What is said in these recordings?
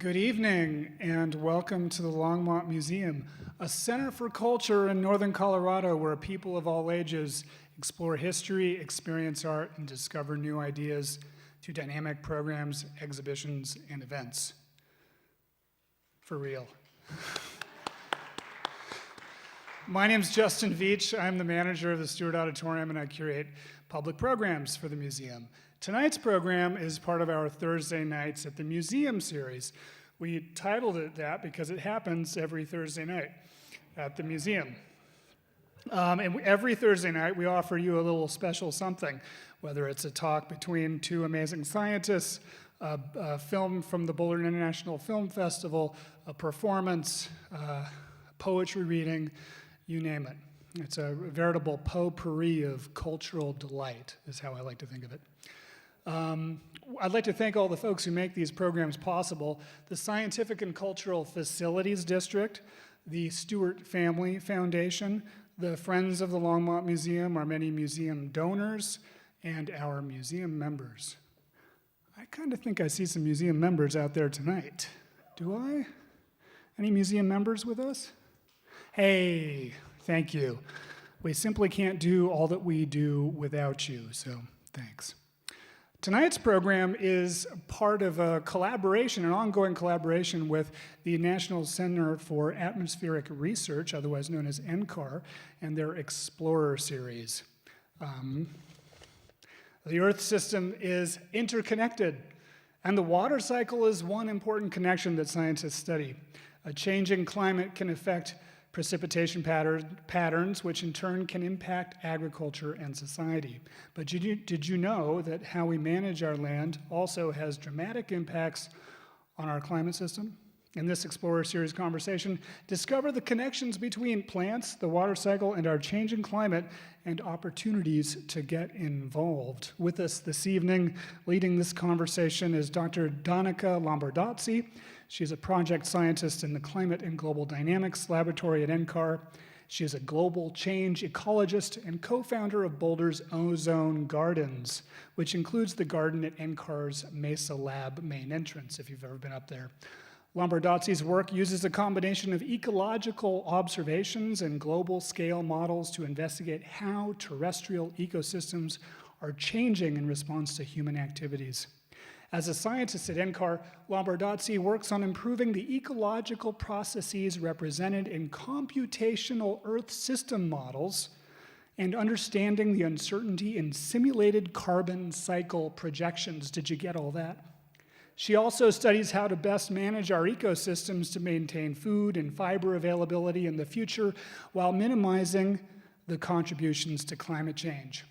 Good evening and welcome to the Longmont Museum, a center for culture in northern Colorado where people of all ages explore history, experience art, and discover new ideas through dynamic programs, exhibitions, and events. For real. My name's Justin Veach. I'm the manager of the Stewart Auditorium and I curate public programs for the museum. Tonight's program is part of our Thursday Nights at the Museum series. We titled it that because it happens every Thursday night at the museum. And every Thursday night we offer you a little special something, whether it's a talk between two amazing scientists, a film from the Boulder International Film Festival, a performance, poetry reading, you name it. It's a veritable potpourri of cultural delight, is how I like to think of it. I'd like to thank all the folks who make these programs possible, the Scientific and Cultural Facilities District, the Stewart Family Foundation, the Friends of the Longmont Museum, our many museum donors, and our museum members. I kind of think I see some museum members out there tonight. Do I? Any museum members with us? Hey, thank you. We simply can't do all that we do without you, so thanks. Tonight's program is part of a collaboration, an ongoing collaboration with the National Center for Atmospheric Research, otherwise known as NCAR, and their Explorer series. The Earth system is interconnected, and the water cycle is one important connection that scientists study. A changing climate can affect precipitation patterns, which in turn can impact agriculture and society. But did you know that how we manage our land also has dramatic impacts on our climate system? In this Explorer Series conversation, discover the connections between plants, the water cycle, and our changing climate, and opportunities to get involved. With us this evening, leading this conversation is Dr. Danica Lombardozzi. She's a project scientist in the Climate and Global Dynamics Laboratory at NCAR. She is a global change ecologist and co-founder of Boulder's Ozone Gardens, which includes the garden at NCAR's Mesa Lab main entrance, if you've ever been up there. Lombardozzi's work uses a combination of ecological observations and global scale models to investigate how terrestrial ecosystems are changing in response to human activities. As a scientist at NCAR, Lombardozzi works on improving the ecological processes represented in computational Earth system models and understanding the uncertainty in simulated carbon cycle projections. Did you get all that? She also studies how to best manage our ecosystems to maintain food and fiber availability in the future while minimizing the contributions to climate change.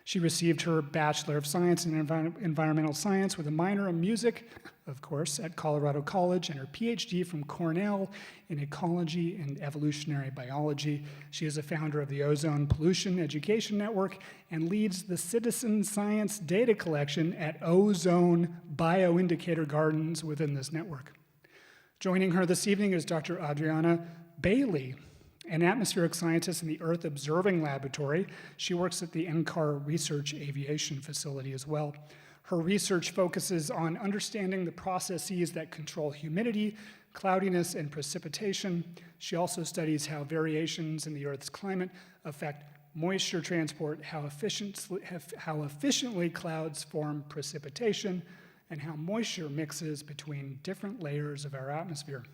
She received her Bachelor of Science in Environmental Science with a minor in music, of course, at Colorado College, and her PhD from Cornell in Ecology and Evolutionary Biology. She is a founder of the Ozone Pollution Education Network and leads the citizen science data collection at Ozone Bioindicator Gardens within this network. Joining her this evening is Dr. Adriana Bailey, an atmospheric scientist in the Earth Observing Laboratory. She works at the NCAR Research Aviation Facility as well. Her research focuses on understanding the processes that control humidity, cloudiness, and precipitation. She also studies how variations in the Earth's climate affect moisture transport, how efficiently clouds form precipitation, and how moisture mixes between different layers of our atmosphere.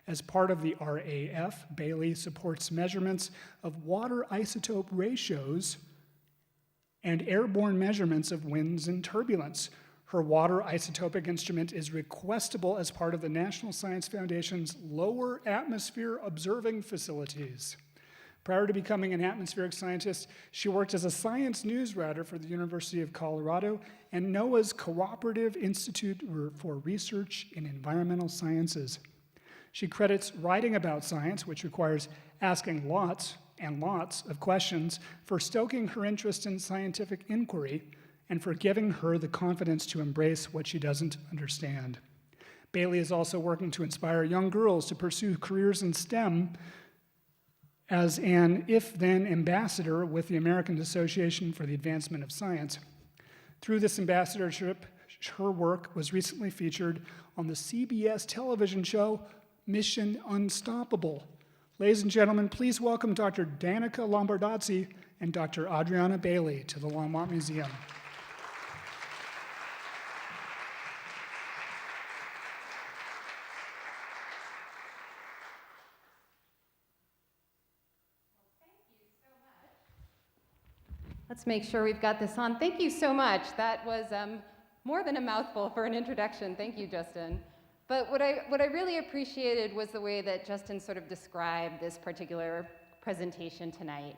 As part of the RAF, Bailey supports measurements of water isotope ratios and airborne measurements of winds and turbulence. Her water isotopic instrument is requestable as part of the National Science Foundation's Lower Atmosphere Observing Facilities. Prior to becoming an atmospheric scientist, she worked as a science news writer for the University of Colorado and NOAA's Cooperative Institute for Research in Environmental Sciences. She credits writing about science, which requires asking lots and lots of questions, for stoking her interest in scientific inquiry and for giving her the confidence to embrace what she doesn't understand. Bailey is also working to inspire young girls to pursue careers in STEM as an if-then ambassador with the American Association for the Advancement of Science. Through this ambassadorship, her work was recently featured on the CBS television show Mission Unstoppable. Ladies and gentlemen, please welcome Dr. Danica Lombardozzi and Dr. Adriana Bailey to the Longmont Museum. Let's make sure we've got this on. Thank you so much. That was more than a mouthful for an introduction. Thank you, Justin. But what I really appreciated was the way that Justin sort of described this particular presentation tonight.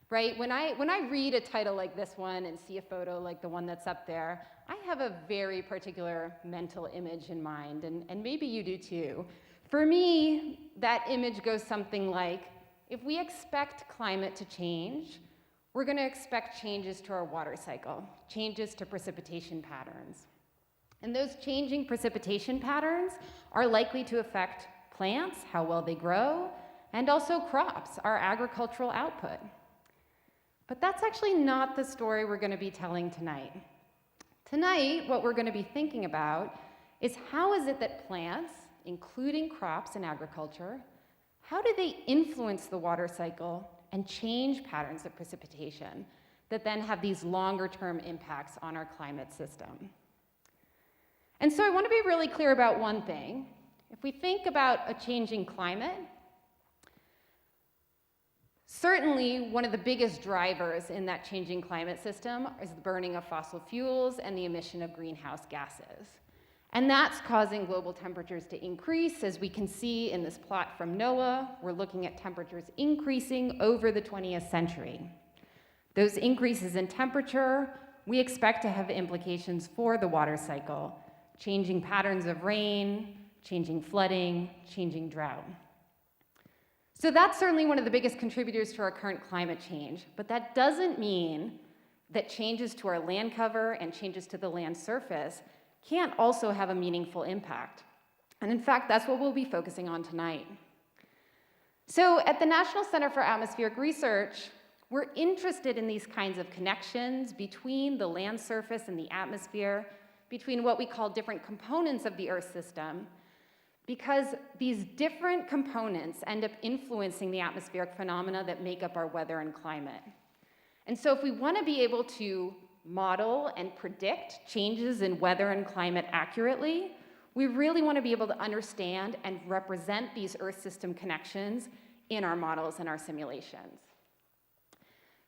Right? When I read a title like this one and see a photo like the one that's up there, I have a very particular mental image in mind, and maybe you do too. For me, that image goes something like, if we expect climate to change, we're going to expect changes to our water cycle, changes to precipitation patterns. And those changing precipitation patterns are likely to affect plants, how well they grow, and also crops, our agricultural output. But that's actually not the story we're going to be telling tonight. Tonight, what we're going to be thinking about is how is it that plants, including crops and agriculture, how do they influence the water cycle and change patterns of precipitation that then have these longer-term impacts on our climate system. And so I want to be really clear about one thing. If we think about a changing climate, certainly one of the biggest drivers in that changing climate system is the burning of fossil fuels and the emission of greenhouse gases. And that's causing global temperatures to increase. As we can see in this plot from NOAA, we're looking at temperatures increasing over the 20th century. Those increases in temperature, we expect to have implications for the water cycle, changing patterns of rain, changing flooding, changing drought. So that's certainly one of the biggest contributors to our current climate change, but that doesn't mean that changes to our land cover and changes to the land surface can't also have a meaningful impact. And in fact, that's what we'll be focusing on tonight. So at the National Center for Atmospheric Research, we're interested in these kinds of connections between the land surface and the atmosphere, between what we call different components of the Earth system, because these different components end up influencing the atmospheric phenomena that make up our weather and climate. And so if we want to be able to model and predict changes in weather and climate accurately, we really want to be able to understand and represent these Earth system connections in our models and our simulations.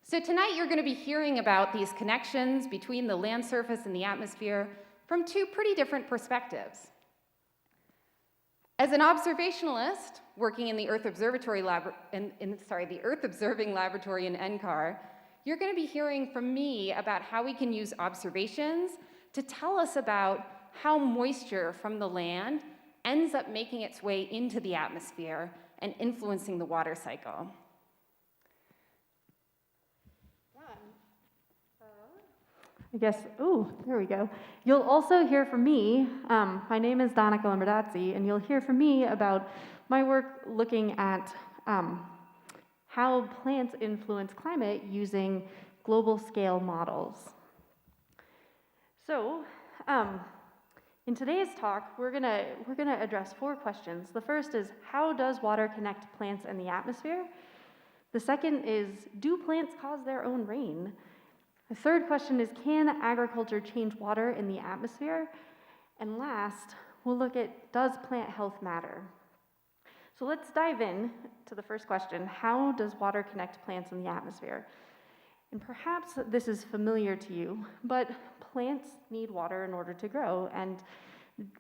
So tonight you're going to be hearing about these connections between the land surface and the atmosphere from two pretty different perspectives. As an observationalist working in the Earth Observatory the Earth Observing Laboratory in NCAR, you're going to be hearing from me about how we can use observations to tell us about how moisture from the land ends up making its way into the atmosphere and influencing the water cycle. I guess, there we go. You'll also hear from me. My name is Danica Lombardozzi, and you'll hear from me about my work looking at how plants influence climate using global scale models. So, in today's talk, we're gonna address 4 questions. The first is, how does water connect plants and the atmosphere? The second is, do plants cause their own rain? The third question is, can agriculture change water in the atmosphere? And last, we'll look at, does plant health matter? So let's dive in to the first question. How does water connect plants in the atmosphere? And perhaps this is familiar to you, but plants need water in order to grow, and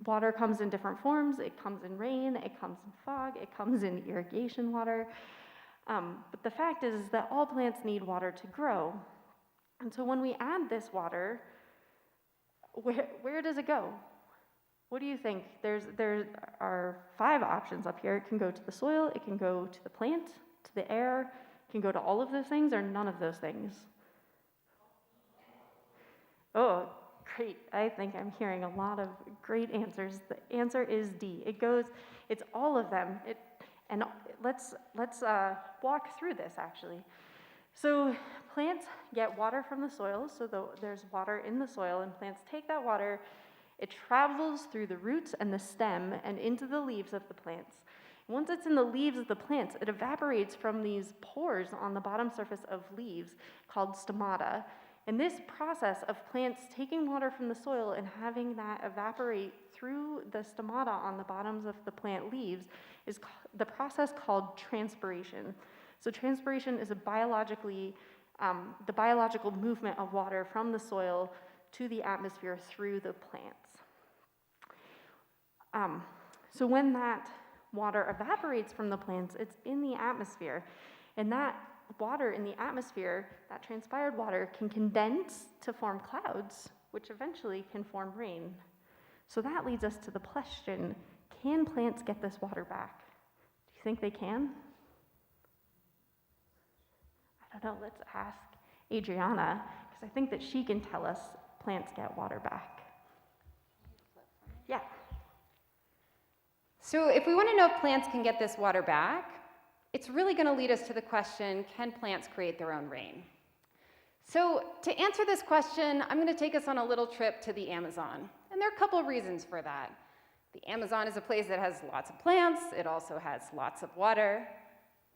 water comes in different forms. It comes in rain, it comes in fog, it comes in irrigation water. But the fact is that all plants need water to grow. And so when we add this water, where does it go? What do you think? There are 5 options up here. It can go to the soil, it can go to the plant, to the air, it can go to all of those things, or none of those things. Oh, great. I think I'm hearing a lot of great answers. The answer is D. It's all of them. And let's walk through this, actually. So plants get water from the soil, so there's water in the soil, and plants take that water It travels through the roots and the stem and into the leaves of the plants. Once it's in the leaves of the plants, it evaporates from these pores on the bottom surface of leaves called stomata. And this process of plants taking water from the soil and having that evaporate through the stomata on the bottoms of the plant leaves is the process called transpiration. So transpiration is the biological movement of water from the soil to the atmosphere through the plants. So when that water evaporates from the plants, it's in the atmosphere, and that water in the atmosphere, that transpired water, can condense to form clouds, which eventually can form rain. So that leads us to the question, can plants get this water back? Do you think they can? I don't know, let's ask Adriana, because I think that she can tell us plants get water back. Yeah. So if we want to know if plants can get this water back, it's really going to lead us to the question, can plants create their own rain? So to answer this question, I'm going to take us on a little trip to the Amazon. And there are a couple of reasons for that. The Amazon is a place that has lots of plants. It also has lots of water.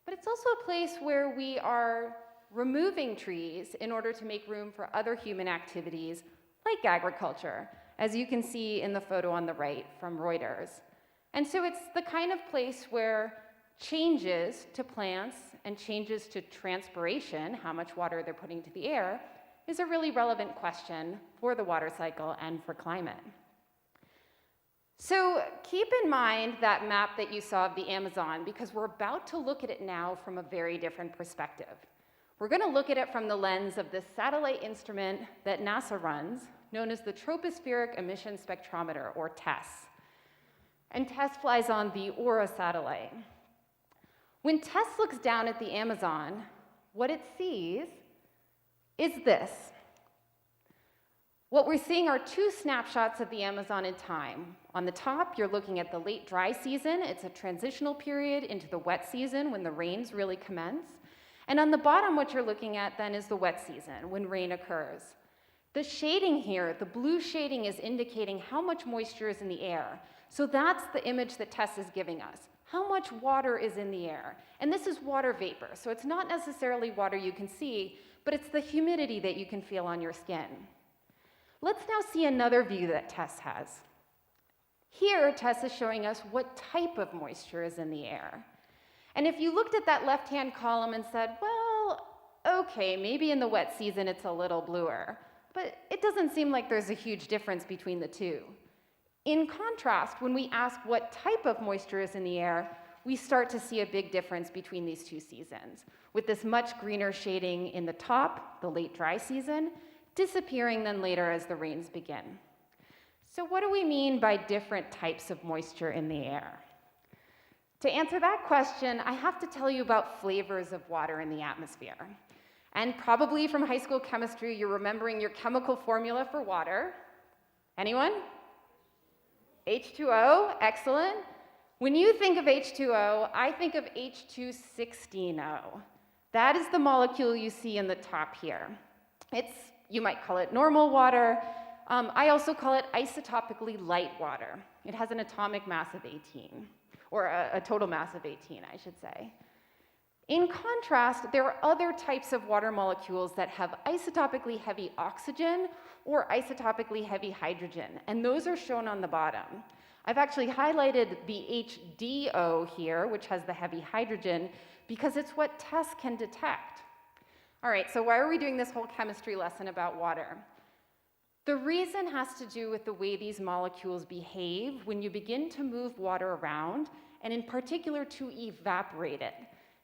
But it's also a place where we are removing trees in order to make room for other human activities like agriculture, as you can see in the photo on the right from Reuters. And so it's the kind of place where changes to plants and changes to transpiration, how much water they're putting to the air, is a really relevant question for the water cycle and for climate. So keep in mind that map that you saw of the Amazon, because we're about to look at it now from a very different perspective. We're going to look at it from the lens of the satellite instrument that NASA runs, known as the Tropospheric Emission Spectrometer, or TESS. And TESS flies on the Aura satellite. When TESS looks down at the Amazon, what it sees is this. What we're seeing are two snapshots of the Amazon in time. On the top, you're looking at the late dry season. It's a transitional period into the wet season when the rains really commence. And on the bottom, what you're looking at then is the wet season, when rain occurs. The shading here, the blue shading, is indicating how much moisture is in the air. So that's the image that TESS is giving us. How much water is in the air? And this is water vapor, so it's not necessarily water you can see, but it's the humidity that you can feel on your skin. Let's now see another view that TESS has. Here, TESS is showing us what type of moisture is in the air. And if you looked at that left-hand column and said, well, okay, maybe in the wet season it's a little bluer, but it doesn't seem like there's a huge difference between the two. In contrast, when we ask what type of moisture is in the air, we start to see a big difference between these two seasons, with this much greener shading in the top, the late dry season, disappearing then later as the rains begin. So what do we mean by different types of moisture in the air? To answer that question, I have to tell you about flavors of water in the atmosphere. And probably from high school chemistry, you're remembering your chemical formula for water. Anyone? H2O, excellent. When you think of H2O, I think of H216O. That is the molecule you see in the top here. You might call it normal water. I also call it isotopically light water. It has an atomic mass of 18, or a total mass of 18, I should say. In contrast, there are other types of water molecules that have isotopically heavy oxygen or isotopically heavy hydrogen, and those are shown on the bottom. I've actually highlighted the HDO here, which has the heavy hydrogen, because it's what TESS can detect. All right, so why are we doing this whole chemistry lesson about water? The reason has to do with the way these molecules behave when you begin to move water around, and in particular to evaporate it,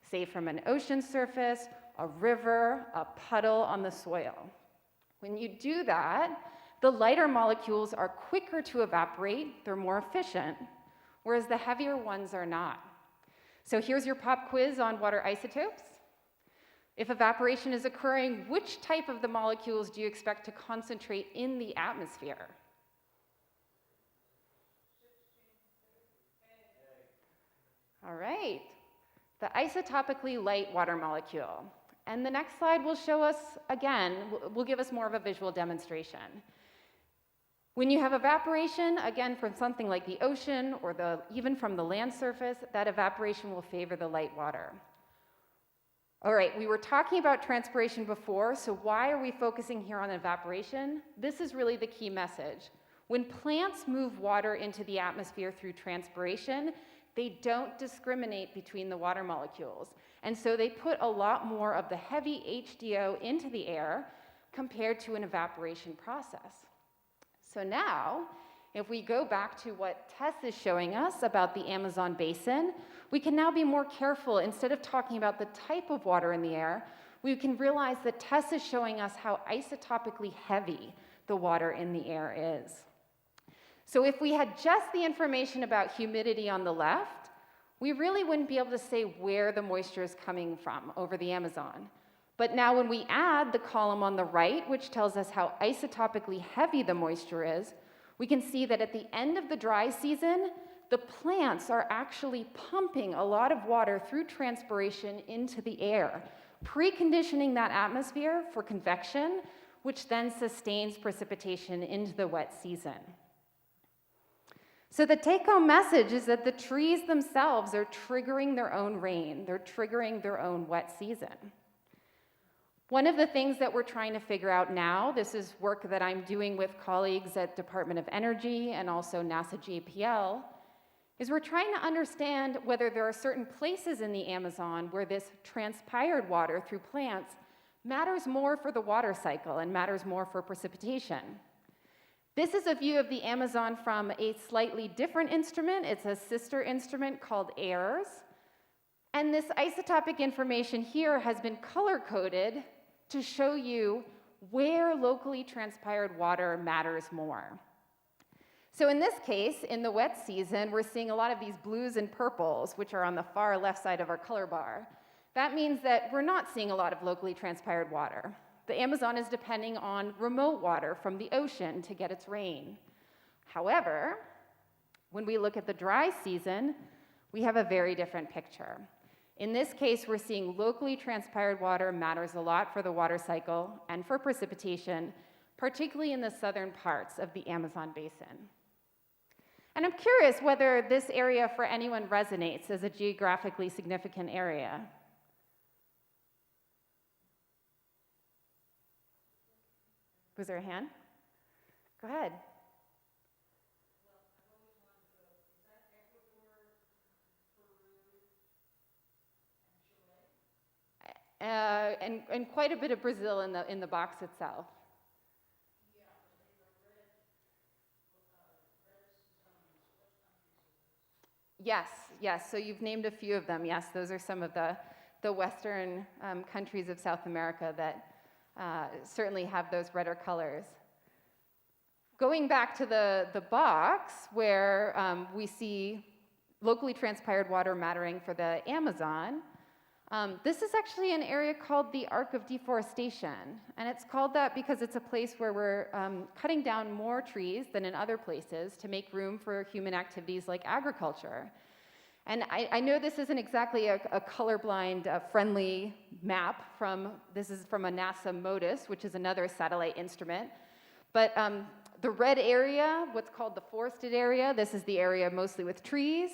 say from an ocean surface, a river, a puddle on the soil. When you do that, the lighter molecules are quicker to evaporate, they're more efficient, whereas the heavier ones are not. So here's your pop quiz on water isotopes. If evaporation is occurring, which type of the molecules do you expect to concentrate in the atmosphere? All right, the isotopically light water molecule. And the next slide will show us, again, will give us more of a visual demonstration. When you have evaporation, again, from something like the ocean or even from the land surface, that evaporation will favor the light water. All right, we were talking about transpiration before, so why are we focusing here on evaporation? This is really the key message. When plants move water into the atmosphere through transpiration, they don't discriminate between the water molecules. And so they put a lot more of the heavy H2O into the air compared to an evaporation process. So now, if we go back to what Tess is showing us about the Amazon basin, we can now be more careful. Instead of talking about the type of water in the air, we can realize that Tess is showing us how isotopically heavy the water in the air is. So if we had just the information about humidity on the left, we really wouldn't be able to say where the moisture is coming from over the Amazon. But now when we add the column on the right, which tells us how isotopically heavy the moisture is, we can see that at the end of the dry season, the plants are actually pumping a lot of water through transpiration into the air, preconditioning that atmosphere for convection, which then sustains precipitation into the wet season. So the take-home message is that the trees themselves are triggering their own rain. They're triggering their own wet season. One of the things that we're trying to figure out now, this is work that I'm doing with colleagues at Department of Energy and also NASA JPL, is we're trying to understand whether there are certain places in the Amazon where this transpired water through plants matters more for the water cycle and matters more for precipitation. This is a view of the Amazon from a slightly different instrument. It's a sister instrument called AIRS. And this isotopic information here has been color-coded to show you where locally transpired water matters more. So in this case, in the wet season, we're seeing a lot of these blues and purples, which are on the far left side of our color bar. That means that we're not seeing a lot of locally transpired water. The Amazon is depending on remote water from the ocean to get its rain. However, when we look at the dry season, we have a very different picture. In this case, we're seeing locally transpired water matters a lot for the water cycle and for precipitation, particularly in the southern parts of the Amazon basin. And I'm curious whether this area for anyone resonates as a geographically significant area. Was there a hand? Go ahead. And quite a bit of Brazil in the box itself. Yes, so you've named a few of them. Yes, those are some of the Western countries of South America that certainly have those redder colors. Going back to the box where we see locally transpired water mattering for the Amazon, this is actually an area called the Arc of Deforestation, and it's called that because it's a place where we're cutting down more trees than in other places to make room for human activities like agriculture. And I know this isn't exactly a colorblind friendly map this is from a NASA MODIS, which is another satellite instrument, but the red area, what's called the forested area, this is the area mostly with trees.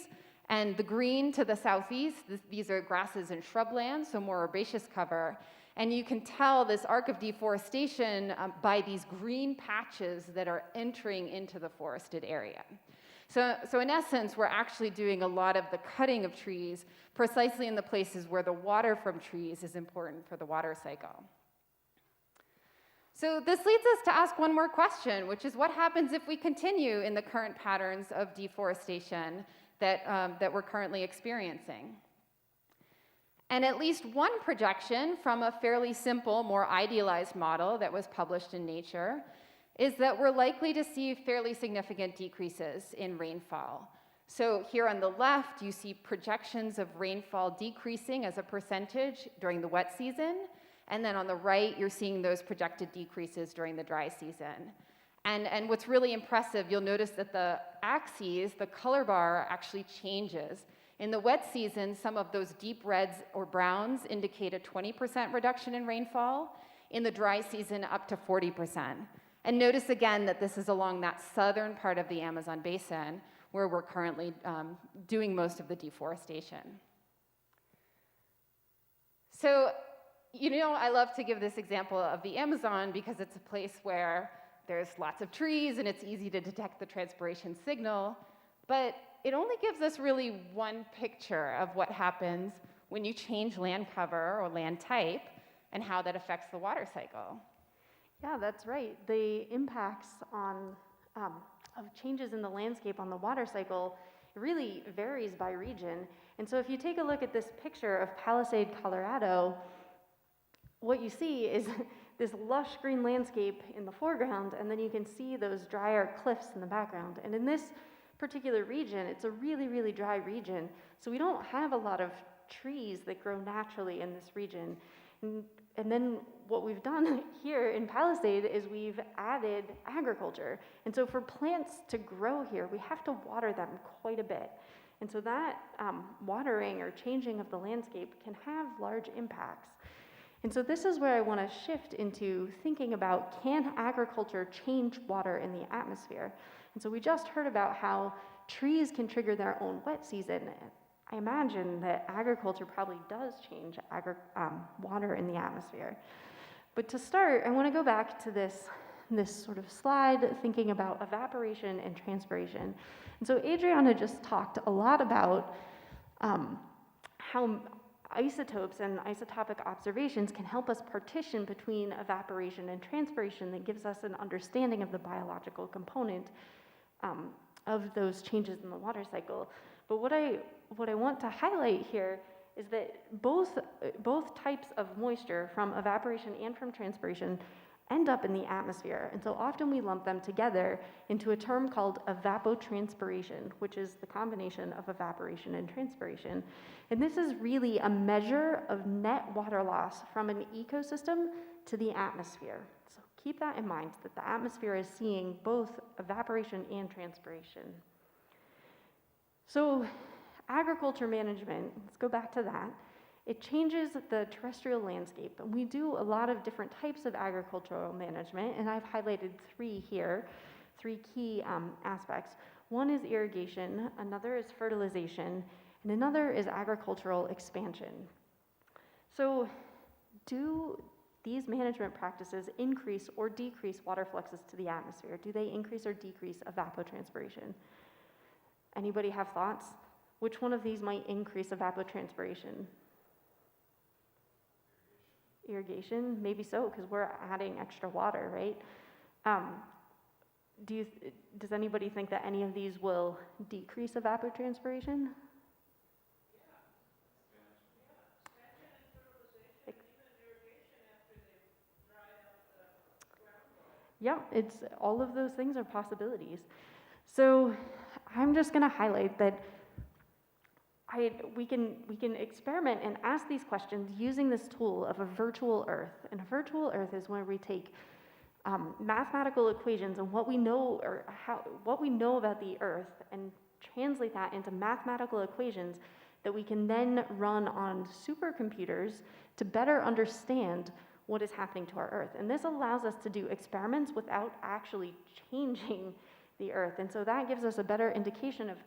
And the green to the southeast, these are grasses and shrublands, so more herbaceous cover. And you can tell this arc of deforestation by these green patches that are entering into the forested area. So in essence, we're actually doing a lot of the cutting of trees precisely in the places where the water from trees is important for the water cycle. So this leads us to ask one more question, which is what happens if we continue in the current patterns of deforestation that we're currently experiencing? And at least one projection from a fairly simple, more idealized model that was published in Nature is that we're likely to see fairly significant decreases in rainfall. So here on the left, you see projections of rainfall decreasing as a percentage during the wet season, and then on the right, you're seeing those projected decreases during the dry season. And what's really impressive, you'll notice that the axes, the color bar, actually changes. In the wet season, some of those deep reds or browns indicate a 20% reduction in rainfall. In the dry season, up to 40%. And notice again that this is along that southern part of the Amazon basin where we're currently doing most of the deforestation. So, you know, I love to give this example of the Amazon because it's a place where there's lots of trees and it's easy to detect the transpiration signal, but it only gives us really one picture of what happens when you change land cover or land type and how that affects the water cycle. Yeah, that's right. The impacts of changes in the landscape on the water cycle really varies by region. And so if you take a look at this picture of Palisade, Colorado, what you see is this lush green landscape in the foreground, and then you can see those drier cliffs in the background. And in this particular region, it's a really, really dry region, so we don't have a lot of trees that grow naturally in this region. And then what we've done here in Palisade is we've added agriculture. And so for plants to grow here, we have to water them quite a bit. And so that watering or changing of the landscape can have large impacts. And so this is where I want to shift into thinking about, can agriculture change water in the atmosphere? And so we just heard about how trees can trigger their own wet season. I imagine that agriculture probably does change water in the atmosphere. But to start, I want to go back to this sort of slide thinking about evaporation and transpiration. And so Adriana just talked a lot about how isotopes and isotopic observations can help us partition between evaporation and transpiration that gives us an understanding of the biological component of those changes in the water cycle. But what I want to highlight here is that both types of moisture, from evaporation and from transpiration, end up in the atmosphere. And so often we lump them together into a term called evapotranspiration, which is the combination of evaporation and transpiration. And this is really a measure of net water loss from an ecosystem to the atmosphere. So keep that in mind, that the atmosphere is seeing both evaporation and transpiration. So agriculture management, let's go back to that. It changes the terrestrial landscape, and we do a lot of different types of agricultural management, and I've highlighted three here, three key aspects. One is irrigation, another is fertilization, and another is agricultural expansion. So do these management practices increase or decrease water fluxes to the atmosphere? Do they increase or decrease evapotranspiration? Anybody have thoughts? Which one of these might increase evapotranspiration? Irrigation, maybe so, because we're adding extra water, right? Does anybody think that any of these will decrease evapotranspiration? Yeah, it's all of those things are possibilities. So I'm just going to highlight that we can experiment and ask these questions using this tool of a virtual Earth. And a virtual Earth is where we take mathematical equations and what we know about the Earth and translate that into mathematical equations that we can then run on supercomputers to better understand what is happening to our Earth. And this allows us to do experiments without actually changing the Earth. And so that gives us a better indication of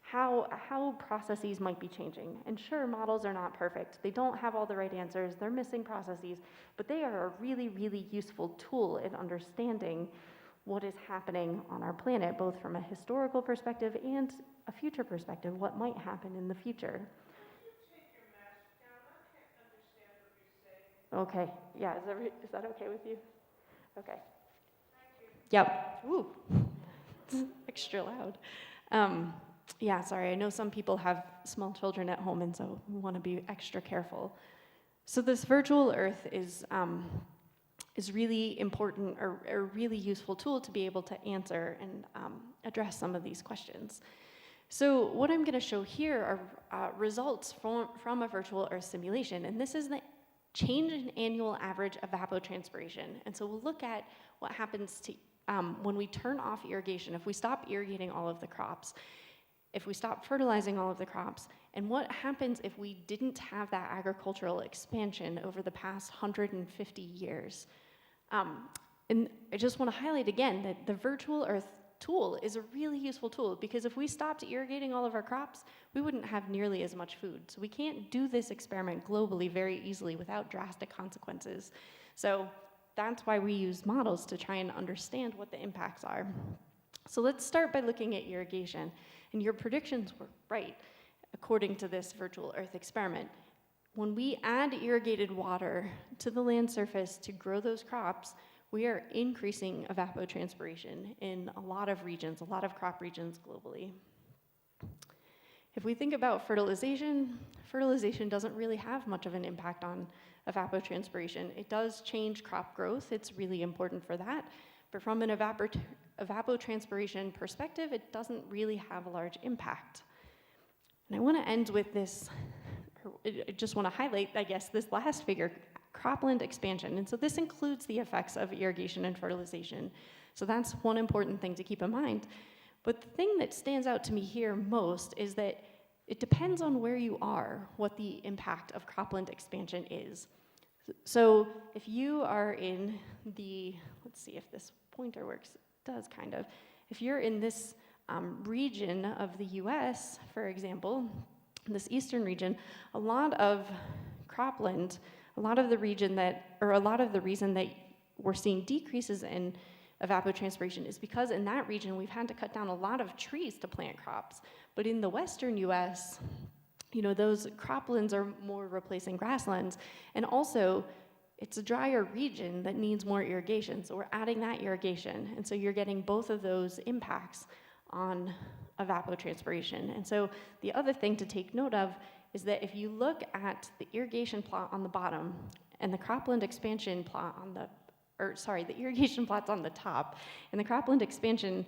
how processes might be changing. And sure, models are not perfect. They don't have all the right answers. They're missing processes, but they are a really, really useful tool in understanding what is happening on our planet, both from a historical perspective and a future perspective, what might happen in the future. Okay, yeah, is that okay with you? Okay. Yep. Ooh, it's extra loud. Yeah, sorry, I know some people have small children at home, and so we want to be extra careful. So this virtual Earth is really important, or a really useful tool to be able to answer and address some of these questions. So what I'm going to show here are results from a virtual Earth simulation, and this is the change in annual average evapotranspiration. And so we'll look at what happens to when we turn off irrigation, if we stop irrigating all of the crops, if we stop fertilizing all of the crops, and what happens if we didn't have that agricultural expansion over the past 150 years. And I just want to highlight again that the virtual Earth tool is a really useful tool, because if we stopped irrigating all of our crops, we wouldn't have nearly as much food. So we can't do this experiment globally very easily without drastic consequences. So that's why we use models to try and understand what the impacts are. So let's start by looking at irrigation. And your predictions were right, according to this virtual Earth experiment. When we add irrigated water to the land surface to grow those crops, we are increasing evapotranspiration in a lot of regions, a lot of crop regions globally. If we think about fertilization, fertilization doesn't really have much of an impact on evapotranspiration. It does change crop growth. It's really important for that. But from an evapotranspiration perspective, it doesn't really have a large impact. And I want to end with this, I just want to highlight, I guess, this last figure, Cropland Expansion. And so this includes the effects of irrigation and fertilization. So that's one important thing to keep in mind. But the thing that stands out to me here most is that it depends on where you are, what the impact of Cropland Expansion is. So if you are in the, let's see if this pointer works, it does kind of. If you're in this region of the US, for example, this eastern region, a lot of cropland, a lot of the reason that we're seeing decreases in evapotranspiration is because in that region we've had to cut down a lot of trees to plant crops. But in the western US, you know, those croplands are more replacing grasslands, and also it's a drier region that needs more irrigation, so we're adding that irrigation, and so you're getting both of those impacts on evapotranspiration. And so the other thing to take note of is that if you look at the irrigation plot on the bottom and the Cropland expansion plot on the, the irrigation plot's on the top, and the Cropland expansion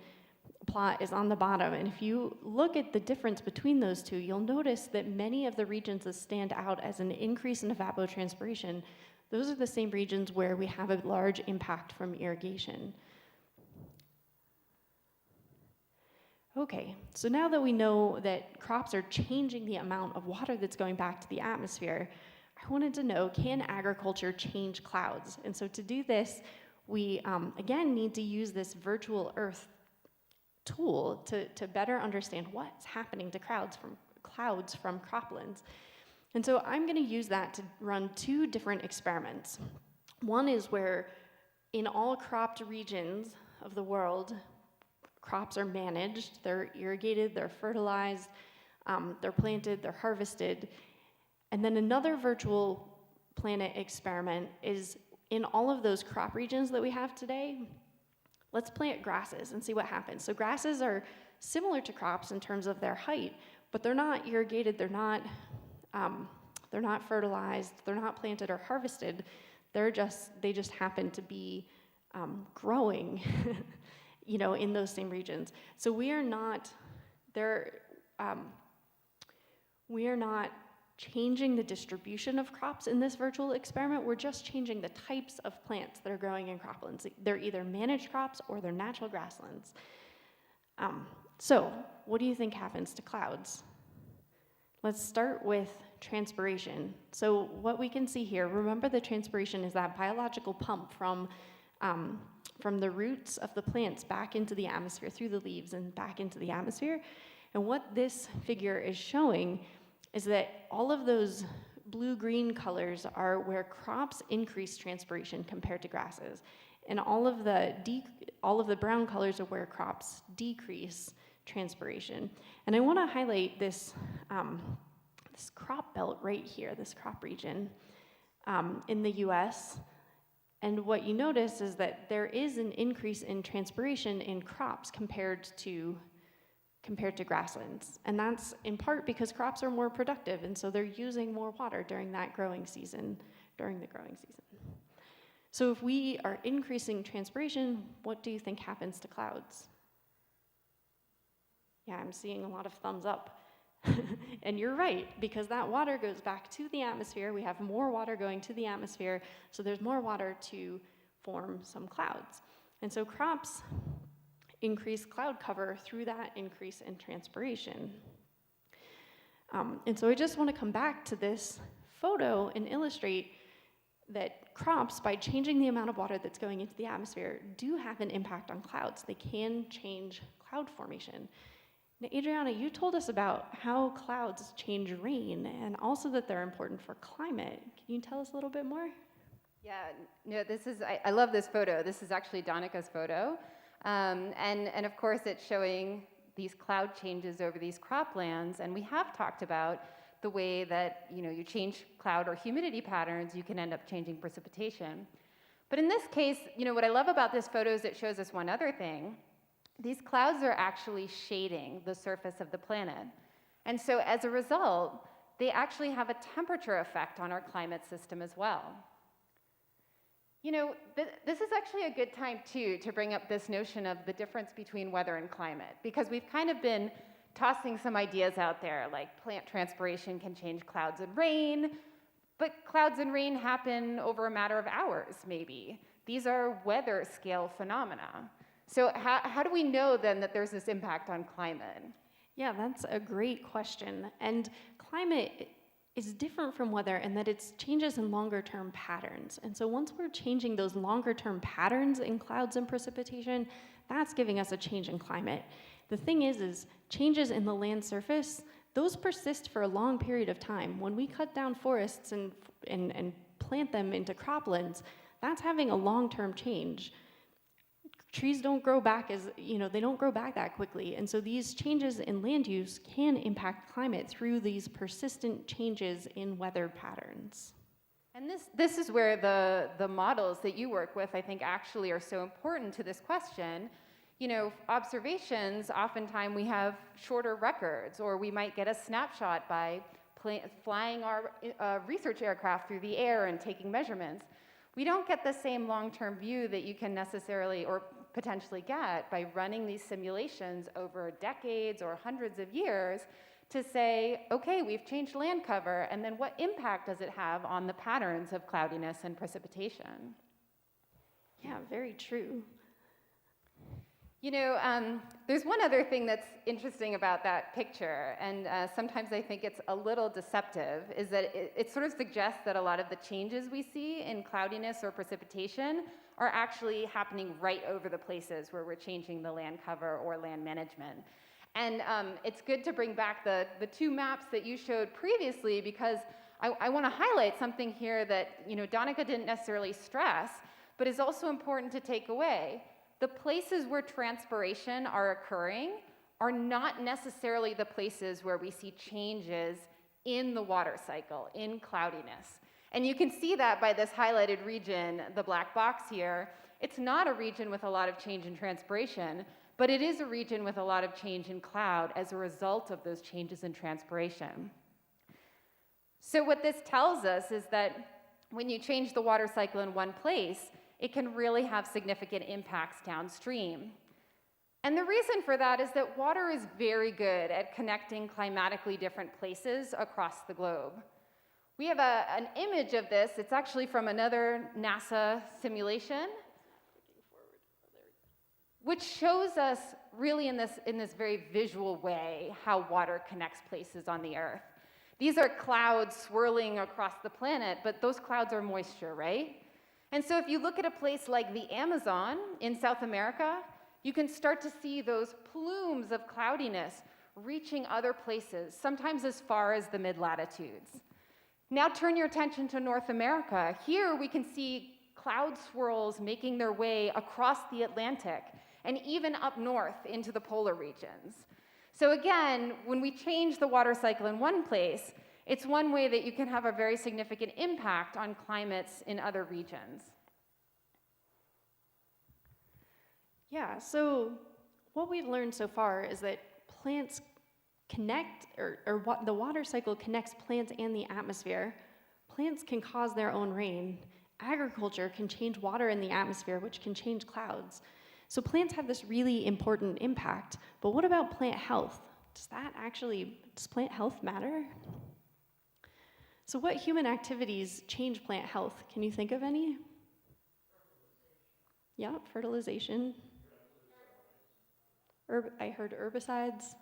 plot is on the bottom, and if you look at the difference between those two, you'll notice that many of the regions that stand out as an increase in evapotranspiration, those are the same regions where we have a large impact from irrigation. Okay, so now that we know that crops are changing the amount of water that's going back to the atmosphere, I wanted to know, can agriculture change clouds? And so to do this, we again need to use this virtual Earth tool to better understand what's happening to clouds from croplands. And so I'm going to use that to run two different experiments. One is where in all cropped regions of the world, crops are managed, they're irrigated, they're fertilized, they're planted, they're harvested. And then another virtual planet experiment is in all of those crop regions that we have today, let's plant grasses and see what happens. So grasses are similar to crops in terms of their height, but they're not irrigated, they're not fertilized, they're not planted or harvested. They just happen to be growing you know, in those same regions. So we are not changing the distribution of crops in this virtual experiment. We're just changing the types of plants that are growing in croplands. They're either managed crops or they're natural grasslands. So what do you think happens to clouds? Let's start with transpiration. So what we can see here, remember the transpiration is that biological pump from the roots of the plants back into the atmosphere, through the leaves and back into the atmosphere. And what this figure is showing is that all of those blue-green colors are where crops increase transpiration compared to grasses. And all of the brown colors are where crops decrease transpiration. And I want to highlight this, this crop belt right here, this crop region in the US. And what you notice is that there is an increase in transpiration in crops compared to grasslands. And that's in part because crops are more productive, and so they're using more water during the growing season. So if we are increasing transpiration, what do you think happens to clouds? Yeah, I'm seeing a lot of thumbs up. And you're right, because that water goes back to the atmosphere. We have more water going to the atmosphere, so there's more water to form some clouds. And so crops increase cloud cover through that increase in transpiration. And so I just want to come back to this photo and illustrate that crops, by changing the amount of water that's going into the atmosphere, do have an impact on clouds. They can change cloud formation. Now, Adriana, you told us about how clouds change rain and also that they're important for climate. Can you tell us a little bit more? Yeah, no, I love this photo. This is actually Donica's photo. And of course, it's showing these cloud changes over these croplands. And we have talked about the way that, you change cloud or humidity patterns, you can end up changing precipitation. But in this case, what I love about this photo is it shows us one other thing. These clouds are actually shading the surface of the planet. And so as a result, they actually have a temperature effect on our climate system as well. This is actually a good time, too, to bring up this notion of the difference between weather and climate, because we've kind of been tossing some ideas out there, like plant transpiration can change clouds and rain, but clouds and rain happen over a matter of hours, maybe. These are weather scale phenomena. So how do we know, then, that there's this impact on climate? Yeah, that's a great question. And climate is different from weather in that it's changes in longer-term patterns. And so once we're changing those longer-term patterns in clouds and precipitation, that's giving us a change in climate. The thing is changes in the land surface, those persist for a long period of time. When we cut down forests and plant them into croplands, that's having a long-term change. Trees don't grow back they don't grow back that quickly. And so these changes in land use can impact climate through these persistent changes in weather patterns. And this is where the models that you work with, I think, actually are so important to this question. Observations, oftentimes we have shorter records, or we might get a snapshot by flying our research aircraft through the air and taking measurements. We don't get the same long-term view that you can necessarily or potentially get by running these simulations over decades or hundreds of years to say, okay, we've changed land cover, and then what impact does it have on the patterns of cloudiness and precipitation? Yeah, very true. There's one other thing that's interesting about that picture, and sometimes I think it's a little deceptive, is that it sort of suggests that a lot of the changes we see in cloudiness or precipitation are actually happening right over the places where we're changing the land cover or land management. And it's good to bring back the two maps that you showed previously, because I want to highlight something here that Donica didn't necessarily stress, but is also important to take away. The places where transpiration are occurring are not necessarily the places where we see changes in the water cycle, in cloudiness. And you can see that by this highlighted region, the black box here. It's not a region with a lot of change in transpiration, but it is a region with a lot of change in cloud as a result of those changes in transpiration. So what this tells us is that when you change the water cycle in one place, it can really have significant impacts downstream. And the reason for that is that water is very good at connecting climatically different places across the globe. We have an image of this. It's actually from another NASA simulation, which shows us really in this very visual way how water connects places on the Earth. These are clouds swirling across the planet, but those clouds are moisture, right? And so if you look at a place like the Amazon in South America, you can start to see those plumes of cloudiness reaching other places, sometimes as far as the mid-latitudes. Now turn your attention to North America. Here we can see cloud swirls making their way across the Atlantic and even up north into the polar regions. So again, when we change the water cycle in one place, it's one way that you can have a very significant impact on climates in other regions. Yeah, so what we've learned so far is that plants connect, or what the water cycle connects plants and the atmosphere. Plants can cause their own rain. Agriculture can change water in the atmosphere, which can change clouds. So plants have this really important impact. But what about plant health? Does plant health matter? So what human activities change plant health? Can you think of any? Yeah, fertilization. I heard herbicides.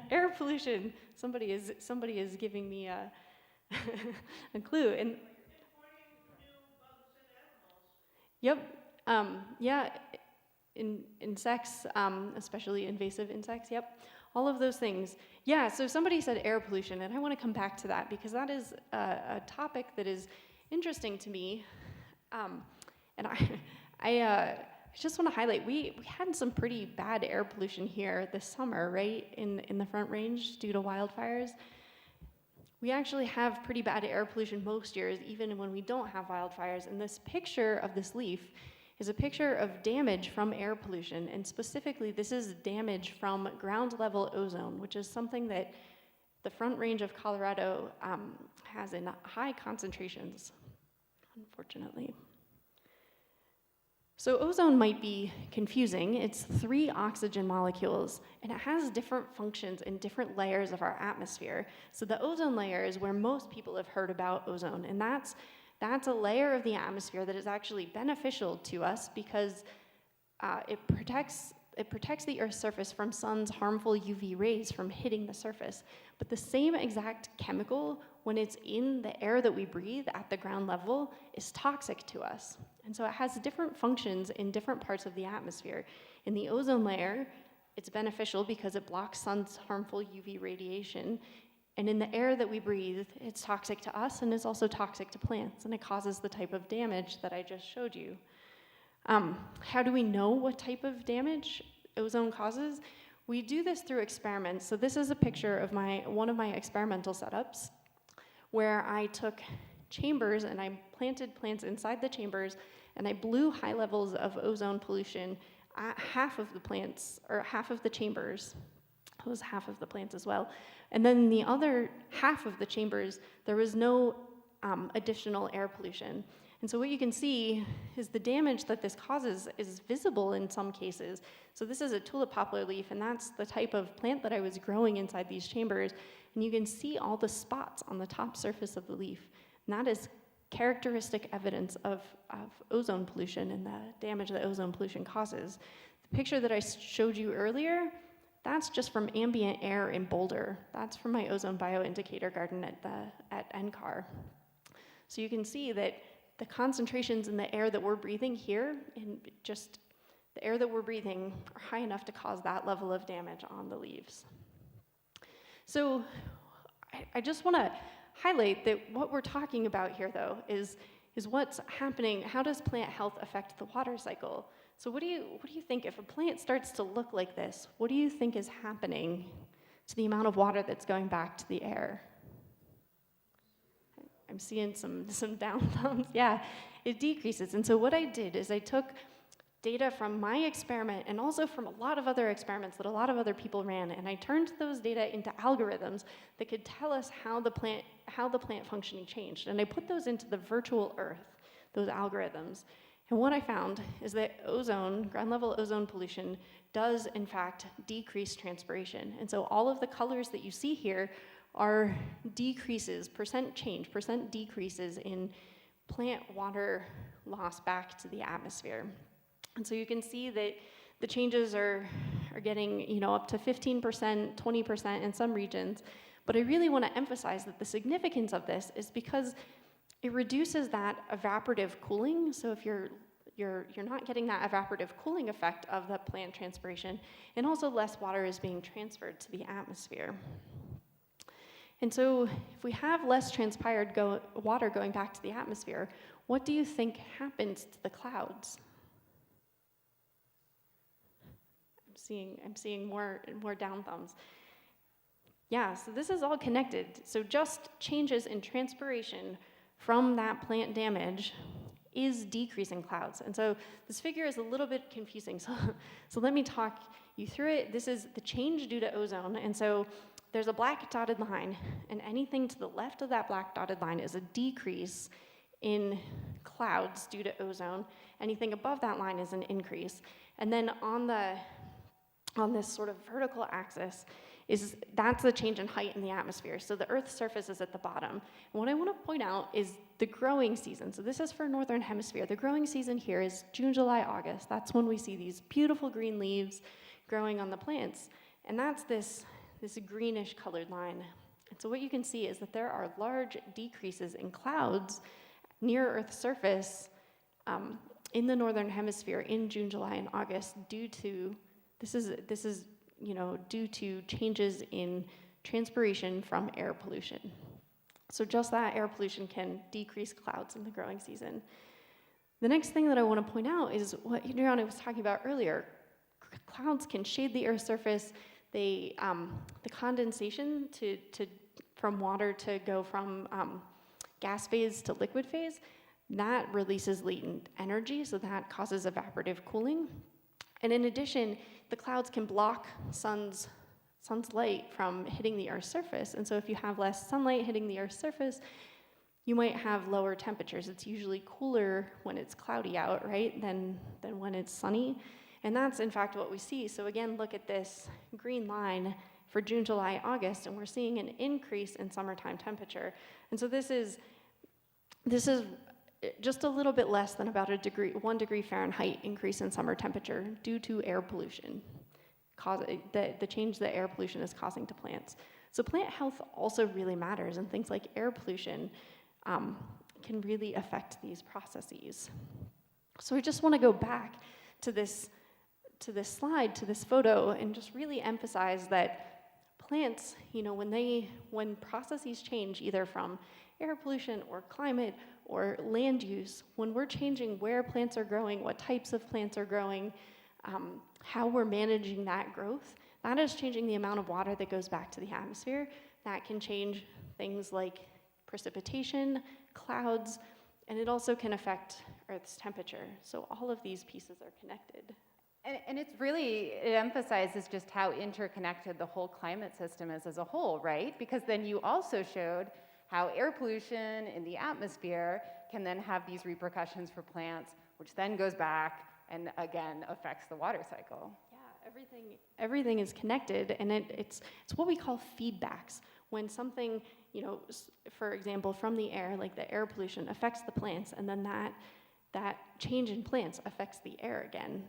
Air pollution. Somebody is giving me a clue. And Yep. Yeah. Insects, especially invasive insects. Yep. All of those things. Yeah. So somebody said air pollution, and I want to come back to that because that is a topic that is interesting to me. And I just want to highlight we had some pretty bad air pollution here this summer, right, in the Front Range due to wildfires. We actually have pretty bad air pollution most years, even when we don't have wildfires. And this picture of this leaf is a picture of damage from air pollution. And specifically, this is damage from ground level ozone, which is something that the Front Range of Colorado has in high concentrations, unfortunately. So ozone might be confusing. It's 3 oxygen molecules, and it has different functions in different layers of our atmosphere. So the ozone layer is where most people have heard about ozone, and that's a layer of the atmosphere that is actually beneficial to us because it protects the Earth's surface from sun's harmful UV rays from hitting the surface. But the same exact chemical, when it's in the air that we breathe at the ground level, is toxic to us. And so it has different functions in different parts of the atmosphere. In the ozone layer, it's beneficial because it blocks sun's harmful UV radiation. And in the air that we breathe, it's toxic to us and it's also toxic to plants, and it causes the type of damage that I just showed you. How do we know what type of damage ozone causes? We do this through experiments. So this is a picture of one of my experimental setups where I took chambers and I planted plants inside the chambers and I blew high levels of ozone pollution at half of the plants, or half of the chambers. It was half of the plants as well. And then the other half of the chambers, there was no additional air pollution. And so what you can see is the damage that this causes is visible in some cases. So this is a tulip poplar leaf, and that's the type of plant that I was growing inside these chambers. And you can see all the spots on the top surface of the leaf. And that is characteristic evidence of ozone pollution and the damage that ozone pollution causes. The picture that I showed you earlier, that's just from ambient air in Boulder. That's from my ozone bioindicator garden at NCAR. So you can see that the concentrations in the air that we're breathing here, and just the air that we're breathing, are high enough to cause that level of damage on the leaves. So I just want to highlight that what we're talking about here, though, is what's happening. How does plant health affect the water cycle? So what do you think if a plant starts to look like this? What do you think is happening to the amount of water that's going back to the air? I'm seeing some down thumbs. Yeah, it decreases. And so what I did is I took data from my experiment and also from a lot of other experiments that a lot of other people ran, and I turned those data into algorithms that could tell us how the plant functioning changed. And I put those into the virtual Earth, those algorithms. And what I found is that ground level ozone pollution does in fact decrease transpiration. And so all of the colors that you see here are decreases, percent decreases in plant water loss back to the atmosphere. And so you can see that the changes are getting up to 15%, 20% in some regions. But I really want to emphasize that the significance of this is because it reduces that evaporative cooling. So if you're not getting that evaporative cooling effect of the plant transpiration, and also less water is being transferred to the atmosphere. And so if we have less transpired water going back to the atmosphere, what do you think happens to the clouds? I'm seeing more down thumbs. Yeah, so this is all connected. So just changes in transpiration from that plant damage is decreasing clouds. And so this figure is a little bit confusing. So let me talk you through it. This is the change due to ozone. And so there's a black dotted line, and anything to the left of that black dotted line is a decrease in clouds due to ozone. Anything above that line is an increase. And then on this sort of vertical axis that's the change in height in the atmosphere. So the Earth's surface is at the bottom. And what I want to point out is the growing season. So this is for Northern Hemisphere. The growing season here is June, July, August. That's when we see these beautiful green leaves growing on the plants. And that's this greenish colored line. And so what you can see is that there are large decreases in clouds near Earth's surface in the Northern Hemisphere in June, July, and August due to, this is due to changes in transpiration from air pollution. So just that air pollution can decrease clouds in the growing season. The next thing that I want to point out is what Adriana was talking about earlier. Clouds can shade the Earth's surface. The condensation from water to go from gas phase to liquid phase, that releases latent energy, so that causes evaporative cooling. And in addition, the clouds can block sun's light from hitting the Earth's surface. And so if you have less sunlight hitting the Earth's surface, you might have lower temperatures. It's usually cooler when it's cloudy out, right, than when it's sunny. And that's in fact what we see. So again, look at this green line for June, July, August, and we're seeing an increase in summertime temperature. And so this is just a little bit less than about 1 degree Fahrenheit increase in summer temperature due to air pollution, the change that air pollution is causing to plants. So plant health also really matters, and things like air pollution can really affect these processes. So I just want to go back to this slide, to this photo, and just really emphasize that plants, when processes change, either from air pollution or climate or land use, when we're changing where plants are growing, what types of plants are growing, how we're managing that growth, that is changing the amount of water that goes back to the atmosphere. That can change things like precipitation, clouds, and it also can affect Earth's temperature. So all of these pieces are connected. And it emphasizes just how interconnected the whole climate system is as a whole, right? Because then you also showed how air pollution in the atmosphere can then have these repercussions for plants, which then goes back and again affects the water cycle. Yeah, everything is connected, and it's what we call feedbacks. When something, for example, from the air, like the air pollution, affects the plants, and then that change in plants affects the air again.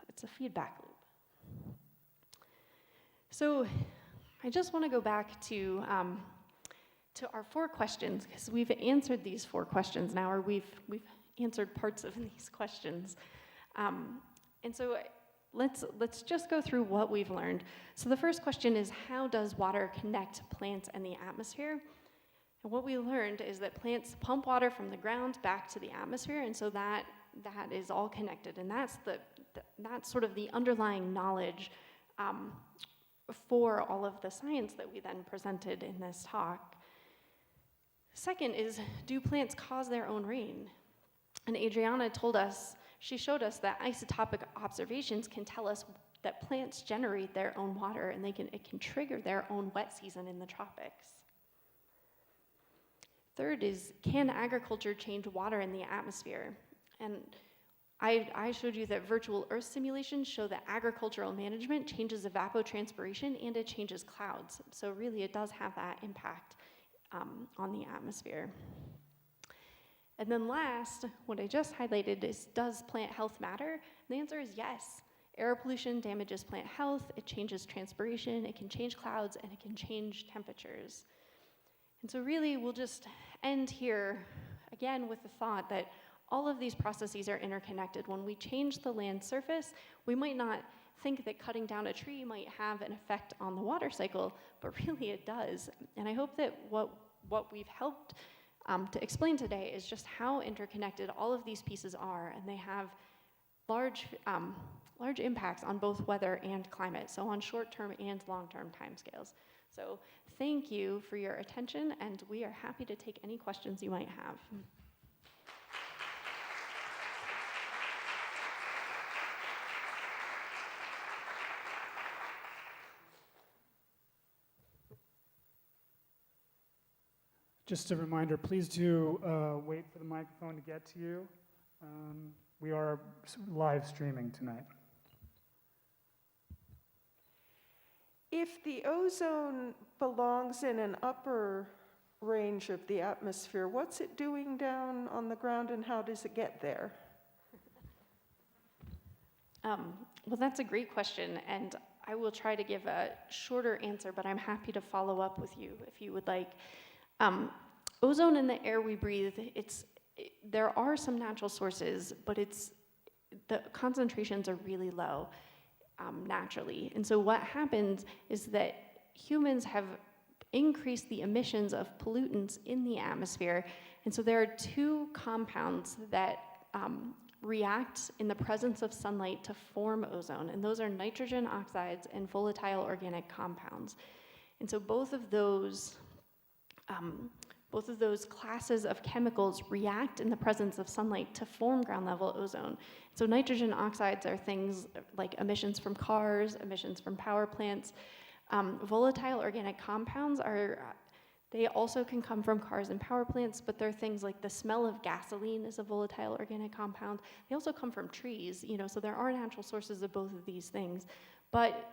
It's a feedback loop. So I just want to go back to our 4 questions, because we've answered these 4 questions now, or we've answered parts of these questions. And so let's just go through what we've learned. So the first question is, how does water connect plants and the atmosphere? And what we learned is that plants pump water from the ground back to the atmosphere, and so that is all connected, and that's sort of the underlying knowledge for all of the science that we then presented in this talk. Second is, do plants cause their own rain? And Adriana she showed us that isotopic observations can tell us that plants generate their own water, and it can trigger their own wet season in the tropics. Third is, can agriculture change water in the atmosphere? And I showed you that virtual Earth simulations show that agricultural management changes evapotranspiration and it changes clouds. So really it does have that impact on the atmosphere. And then last, what I just highlighted is, does plant health matter? And the answer is yes. Air pollution damages plant health, it changes transpiration, it can change clouds, and it can change temperatures. And so really we'll just end here again with the thought that all of these processes are interconnected. When we change the land surface, we might not think that cutting down a tree might have an effect on the water cycle, but really it does. And I hope that what we've helped to explain today is just how interconnected all of these pieces are, and they have large impacts on both weather and climate, so on short-term and long-term timescales. So thank you for your attention, and we are happy to take any questions you might have. Just a reminder, please do wait for the microphone to get to you. We are live streaming tonight. If the ozone belongs in an upper range of the atmosphere, what's it doing down on the ground, and how does it get there? Well, that's a great question, and I will try to give a shorter answer, but I'm happy to follow up with you if you would like. Ozone in the air we breathe, there are some natural sources, but the concentrations are really low naturally. And so what happens is that humans have increased the emissions of pollutants in the atmosphere. And so there are two compounds that react in the presence of sunlight to form ozone, and those are nitrogen oxides and volatile organic compounds. And so both of those classes of chemicals react in the presence of sunlight to form ground level ozone. So nitrogen oxides are things like emissions from cars, emissions from power plants. Volatile organic compounds they also can come from cars and power plants, but they're things like the smell of gasoline is a volatile organic compound. They also come from trees, so there are natural sources of both of these things. But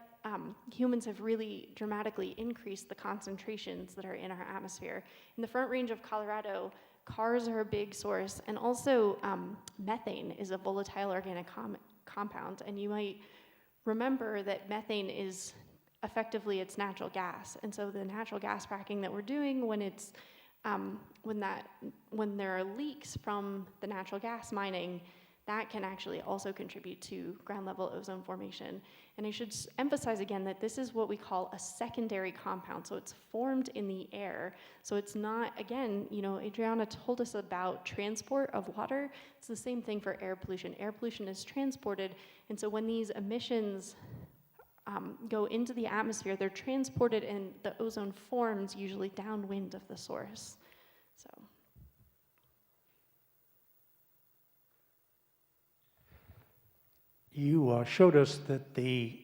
humans have really dramatically increased the concentrations that are in our atmosphere. In the Front Range of Colorado, cars are a big source, and also methane is a volatile organic compound. And you might remember that methane is effectively it's natural gas, and so the natural gas fracking that we're doing when there are leaks from the natural gas mining, that can actually also contribute to ground level ozone formation. And I should emphasize again that this is what we call a secondary compound, so it's formed in the air. So it's not, again, Adriana told us about transport of water. It's the same thing for air pollution. Air pollution is transported, and so when these emissions go into the atmosphere, they're transported and the ozone forms usually downwind of the source. So. You showed us that the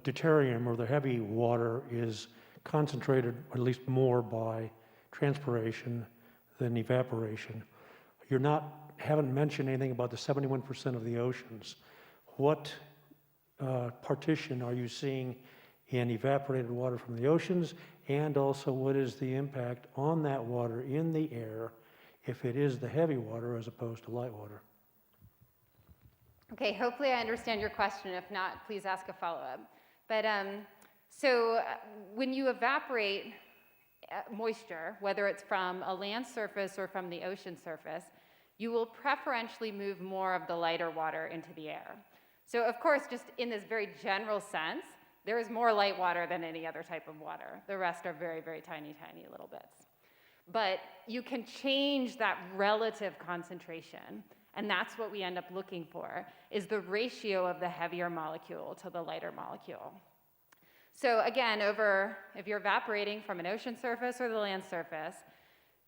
deuterium, or the heavy water, is concentrated, or at least more, by transpiration than evaporation. Haven't mentioned anything about the 71% of the oceans. What partition are you seeing in evaporated water from the oceans, and also what is the impact on that water in the air if it is the heavy water as opposed to light water? Okay, hopefully I understand your question. If not, please ask a follow-up. But when you evaporate moisture, whether it's from a land surface or from the ocean surface, you will preferentially move more of the lighter water into the air. So of course, just in this very general sense, there is more light water than any other type of water. The rest are very, very tiny, tiny little bits. But you can change that relative concentration, and that's what we end up looking for, is the ratio of the heavier molecule to the lighter molecule. So again, if you're evaporating from an ocean surface or the land surface,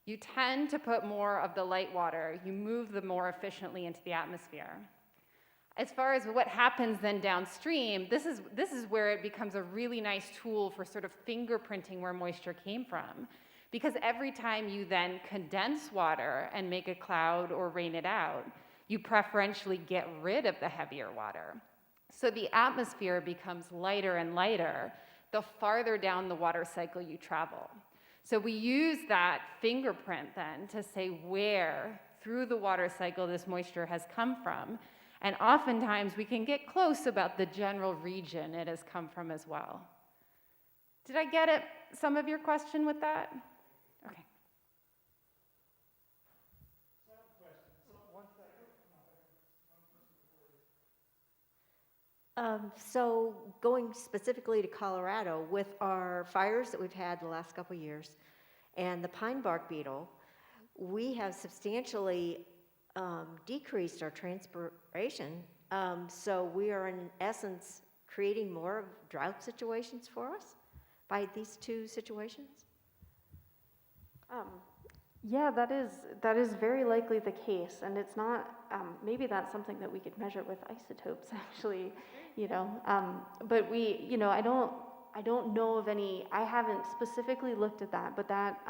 you tend to put more of the light water, you move them more efficiently into the atmosphere. As far as what happens then downstream, this is where it becomes a really nice tool for sort of fingerprinting where moisture came from. Because every time you then condense water and make a cloud or rain it out, you preferentially get rid of the heavier water. So the atmosphere becomes lighter and lighter the farther down the water cycle you travel. So we use that fingerprint then to say where through the water cycle this moisture has come from. And oftentimes we can get close about the general region it has come from as well. Did I get at some of your question with that? Okay. So going specifically to Colorado, with our fires that we've had the last couple of years and the pine bark beetle, we have substantially decreased our transpiration. So we are in essence creating more drought situations for us by these two situations. Yeah, that is very likely the case, and it's not. Maybe that's something that we could measure with isotopes, actually. But we, I don't know of any. I haven't specifically looked at that, but that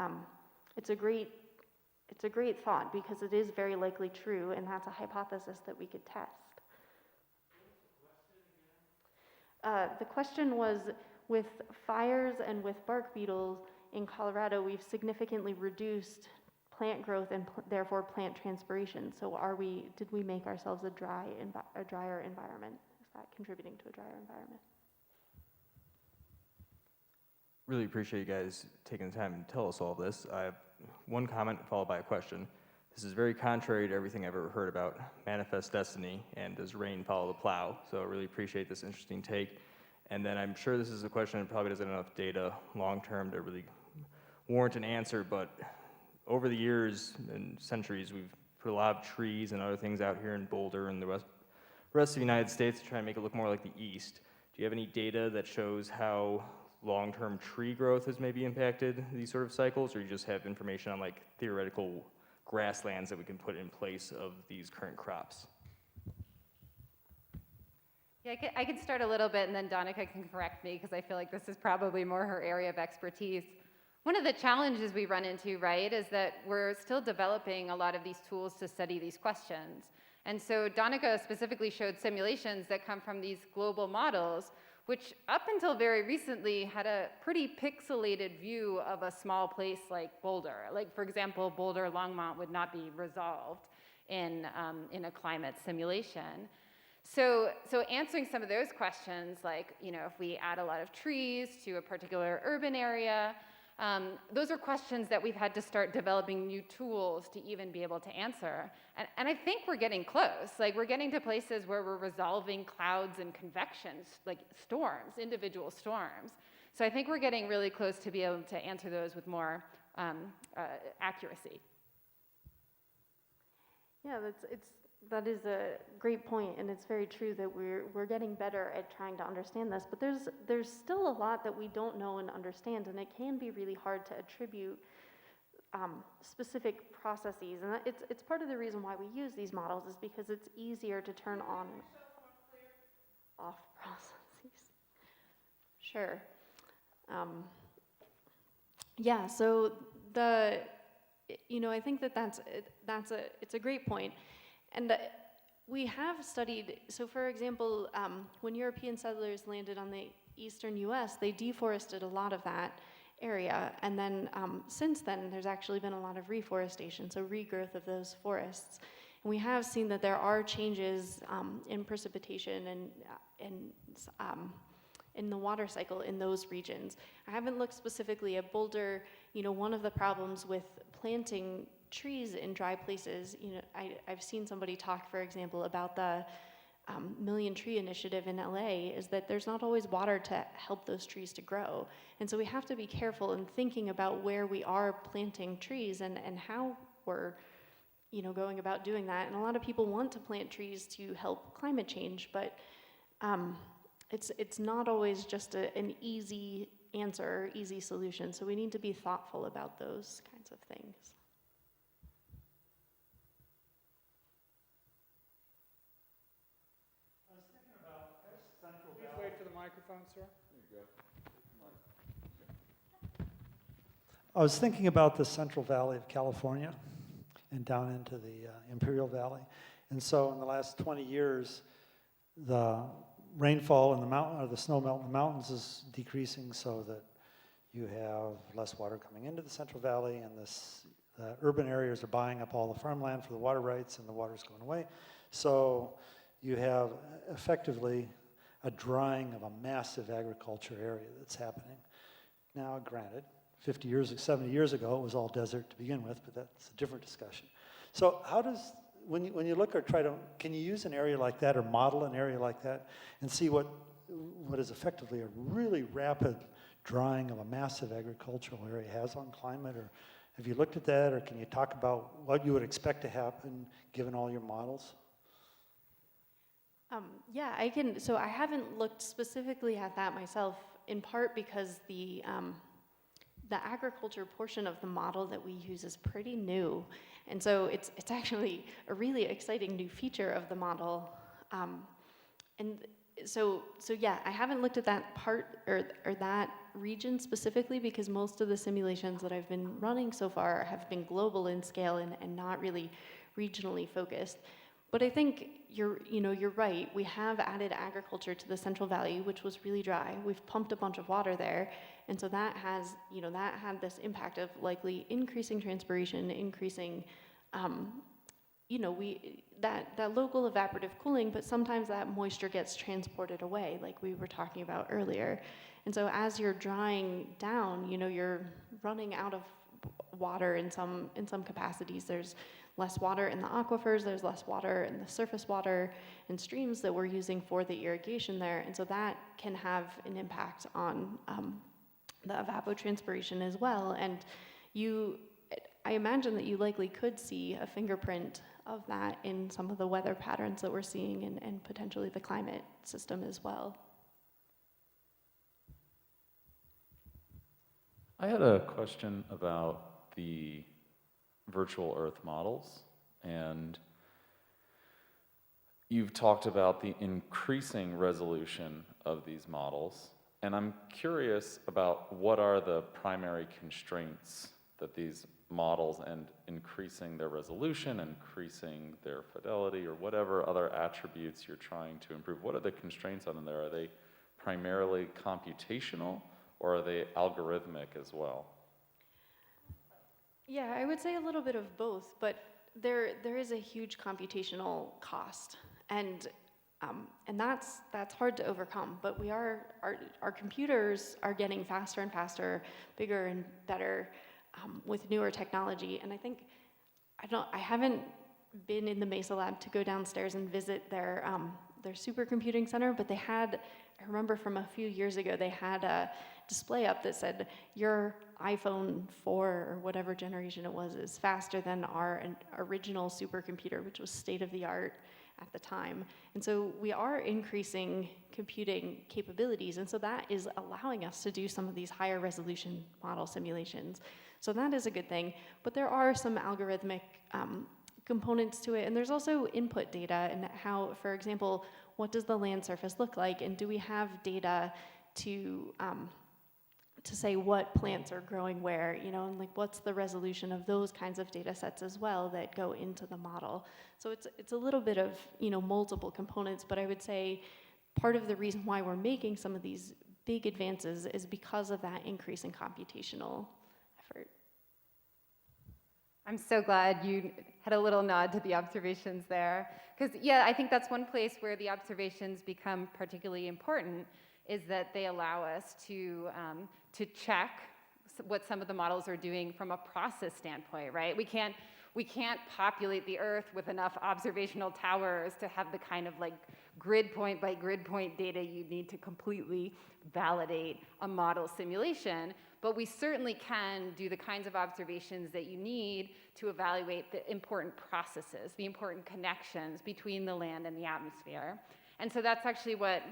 it's a great thought because it is very likely true, and that's a hypothesis that we could test. The question was, with fires and with bark beetles in Colorado, we've significantly reduced plant growth and therefore plant transpiration. So did we make ourselves a drier environment? Is that contributing to a drier environment? Really appreciate you guys taking the time to tell us all this. I have one comment followed by a question. This is very contrary to everything I've ever heard about manifest destiny and does rain follow the plow. So I really appreciate this interesting take. And then I'm sure this is a question that probably doesn't have enough data long-term to really warrant an answer, but over the years and centuries, we've put a lot of trees and other things out here in Boulder and the rest of the United States to try and make it look more like the East. Do you have any data that shows how long-term tree growth has maybe impacted these sort of cycles, or you just have information on like theoretical grasslands that we can put in place of these current crops? Yeah, I could start a little bit, and then Donica can correct me, because I feel like this is probably more her area of expertise. One of the challenges we run into, right, is that we're still developing a lot of these tools to study these questions. And so Donica specifically showed simulations that come from these global models, which up until very recently had a pretty pixelated view of a small place like Boulder. Like, for example, Boulder Longmont would not be resolved in a climate simulation. So answering some of those questions, like, you know, if we add a lot of trees to a particular urban area, those are questions that we've had to start developing new tools to even be able to answer. And I think we're getting close. Like, we're getting to places where we're resolving clouds and convections, like storms, individual storms. So I think we're getting really close to be able to answer those with more accuracy. Yeah, that is a great point, and it's very true that we're getting better at trying to understand this, but there's still a lot that we don't know and understand, and it can be really hard to attribute specific processes, and it's part of the reason why we use these models, is because it's easier to turn on and off processes. Sure. Yeah, so I think it's a great point. And we have studied, so for example, when European settlers landed on the eastern US, they deforested a lot of that area. And then since then, there's actually been a lot of reforestation, so regrowth of those forests. And we have seen that there are changes in precipitation and in the water cycle in those regions. I haven't looked specifically at Boulder. One of the problems with planting trees in dry places, I've seen somebody talk, for example, about the Million Tree Initiative in LA, is that there's not always water to help those trees to grow. And so we have to be careful in thinking about where we are planting trees and how we're going about doing that. And a lot of people want to plant trees to help climate change, but it's not always just an easy answer, easy solution. So we need to be thoughtful about those kinds of things. Please wait for the microphone, sir. I was thinking about the Central Valley of California and down into the Imperial Valley. And so in the last 20 years, the rainfall in the mountain, or the snow melt in the mountains, is decreasing so that you have less water coming into the Central Valley, and the urban areas are buying up all the farmland for the water rights, and the water's going away. So you have effectively a drying of a massive agriculture area that's happening. Now, granted, 70 years ago, it was all desert to begin with, but that's a different discussion. So how does, when you look or can you use an area like that or model an area like that and see what is effectively a really rapid drying of a massive agricultural area has on climate? Or have you looked at that, or can you talk about what you would expect to happen given all your models? Yeah, I can. So I haven't looked specifically at that myself, in part because the agriculture portion of the model that we use is pretty new, and so it's actually a really exciting new feature of the model. And so yeah, I haven't looked at that part or that region specifically, because most of the simulations that I've been running so far have been global in scale and not really regionally focused. But I think you're right. We have added agriculture to the Central Valley, which was really dry. We've pumped a bunch of water there, and so that has, that had this impact of likely increasing transpiration, increasing, that local evaporative cooling. But sometimes that moisture gets transported away, like we were talking about earlier. And so as you're drying down, you're running out of water in some capacities. There's less water in the aquifers, there's less water in the surface water and streams that we're using for the irrigation there, and so that can have an impact on the evapotranspiration as well. And I imagine that you likely could see a fingerprint of that in some of the weather patterns that we're seeing and potentially the climate system as well. I had a question about the virtual Earth models, and you've talked about the increasing resolution of these models, and I'm curious about what are the primary constraints that these models, and increasing their resolution, increasing their fidelity, or whatever other attributes you're trying to improve. What are the constraints on them there? Are they primarily computational, or are they algorithmic as well? Yeah, I would say a little bit of both, but there is a huge computational cost, and that's hard to overcome. But our computers are getting faster and faster, bigger and better with newer technology. And I think I haven't been in the Mesa lab to go downstairs and visit their supercomputing center, but I remember from a few years ago, they had a display up that said, your iPhone 4 or whatever generation it was is faster than our original supercomputer, which was state of the art at the time. And so we are increasing computing capabilities, and so that is allowing us to do some of these higher resolution model simulations. So that is a good thing, but there are some algorithmic components to it, and there's also input data and how, for example, what does the land surface look like, and do we have data to say what plants are growing where, and like what's the resolution of those kinds of data sets as well that go into the model. So it's a little bit of multiple components, but I would say part of the reason why we're making some of these big advances is because of that increase in computational effort. I'm so glad you had a little nod to the observations there, because yeah, I think that's one place where the observations become particularly important, is that they allow us to check what some of the models are doing from a process standpoint, right? We can't populate the Earth with enough observational towers to have the kind of like grid point by grid point data you need to completely validate a model simulation, but we certainly can do the kinds of observations that you need to evaluate the important processes, the important connections between the land and the atmosphere. And so that's actually what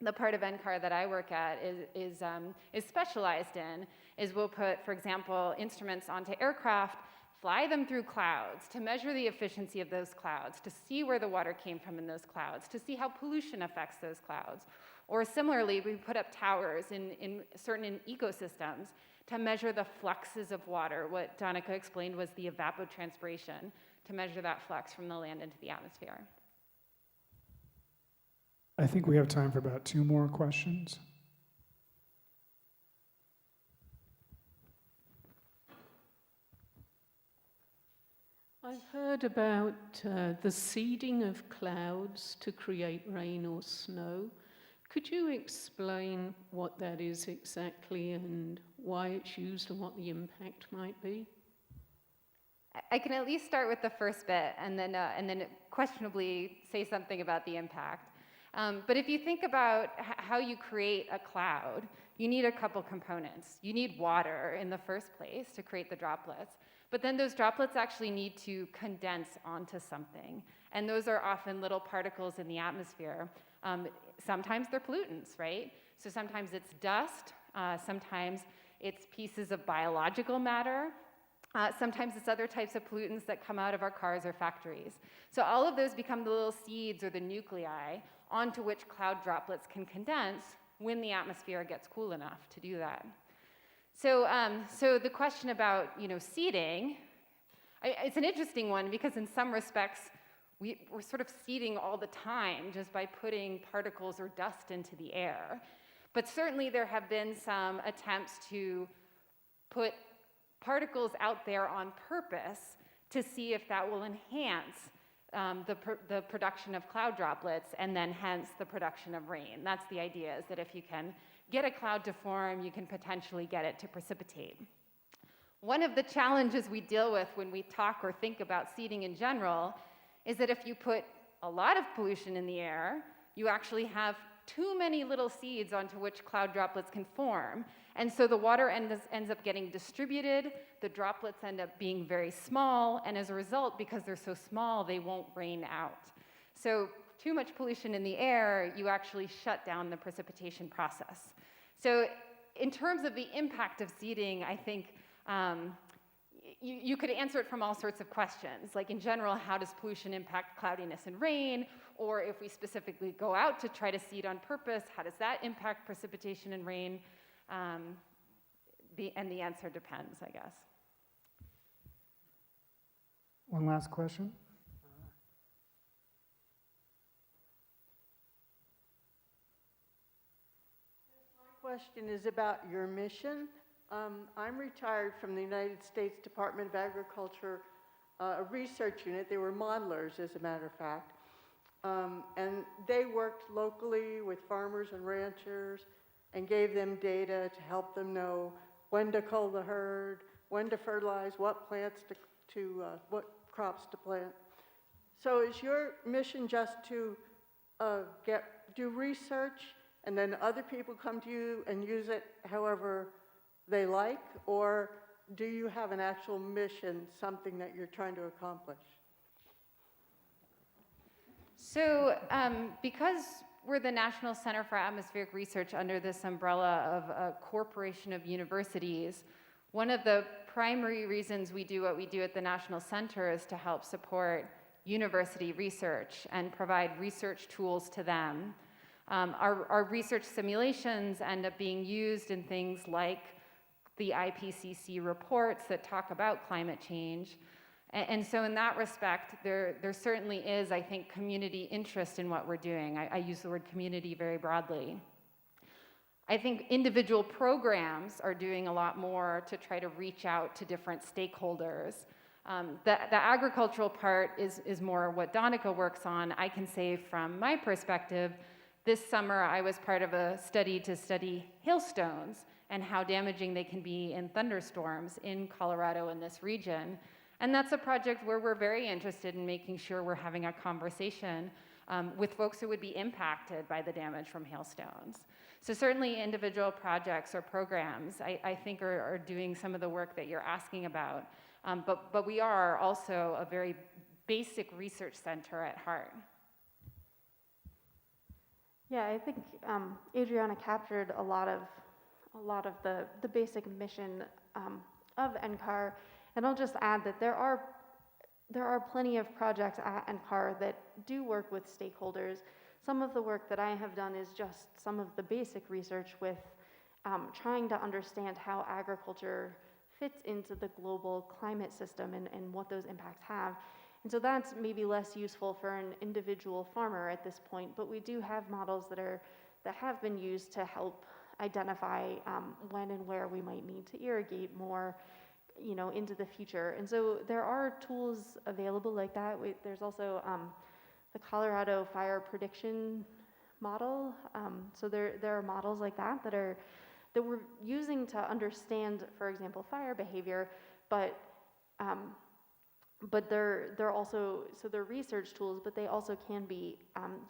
the part of NCAR that I work at is specialized in, is we'll put, for example, instruments onto aircraft, fly them through clouds to measure the efficiency of those clouds, to see where the water came from in those clouds, to see how pollution affects those clouds. Or similarly, we put up towers in certain ecosystems to measure the fluxes of water, what Danica explained was the evapotranspiration, to measure that flux from the land into the atmosphere. I think we have time for about 2 more questions. I've heard about the seeding of clouds to create rain or snow. Could you explain what that is exactly and why it's used and what the impact might be? I can at least start with the first bit and then questionably say something about the impact. But if you think about how you create a cloud, you need a couple components. You need water in the first place to create the droplets, but then those droplets actually need to condense onto something. And those are often little particles in the atmosphere. Sometimes they're pollutants, right? So sometimes it's dust, sometimes it's pieces of biological matter, sometimes it's other types of pollutants that come out of our cars or factories. So all of those become the little seeds or the nuclei onto which cloud droplets can condense when the atmosphere gets cool enough to do that. So the question about seeding, it's an interesting one because in some respects we're sort of seeding all the time just by putting particles or dust into the air. But certainly there have been some attempts to put particles out there on purpose to see if that will enhance the production of cloud droplets and then hence the production of rain. That's the idea, is that if you can get a cloud to form, you can potentially get it to precipitate. One of the challenges we deal with when we talk or think about seeding in general is that if you put a lot of pollution in the air, you actually have too many little seeds onto which cloud droplets can form. And so the water ends up getting distributed, the droplets end up being very small, and as a result, because they're so small, they won't rain out. So too much pollution in the air, you actually shut down the precipitation process. So in terms of the impact of seeding, I think you could answer it from all sorts of questions. Like in general, how does pollution impact cloudiness and rain? Or if we specifically go out to try to seed on purpose, how does that impact precipitation and rain? And the answer depends, I guess. One last question. Question is about your mission. I'm retired from the United States Department of Agriculture, a research unit. They were modelers, as a matter of fact. And they worked locally with farmers and ranchers and gave them data to help them know when to cull the herd, when to fertilize, what plants what crops to plant. So is your mission just to do research and then other people come to you and use it however they like, or do you have an actual mission, something that you're trying to accomplish? So because we're the National Center for Atmospheric Research under this umbrella of a corporation of universities, one of the primary reasons we do what we do at the National Center is to help support university research and provide research tools to them. Our research simulations end up being used in things like the IPCC reports that talk about climate change. And so in that respect, there certainly is, I think, community interest in what we're doing. I use the word community very broadly. I think individual programs are doing a lot more to try to reach out to different stakeholders. The agricultural part is more what Donica works on. I can say from my perspective, this summer I was part of a study to study hailstones and how damaging they can be in thunderstorms in Colorado and this region. And that's a project where we're very interested in making sure we're having a conversation with folks who would be impacted by the damage from hailstones. So certainly individual projects or programs, I think are doing some of the work that you're asking about. But we are also a very basic research center at heart. Yeah, I think Adriana captured a lot of the basic mission of NCAR, and I'll just add that there are plenty of projects at NCAR that do work with stakeholders. Some of the work that I have done is just some of the basic research with trying to understand how agriculture fits into the global climate system and what those impacts have. And so that's maybe less useful for an individual farmer at this point, but we do have models that have been used to help identify when and where we might need to irrigate more, into the future. And so there are tools available like that. There's also the Colorado Fire Prediction Model. So there are models like that that we're using to understand, for example, fire behavior, but they're also, so they're research tools, but they also can be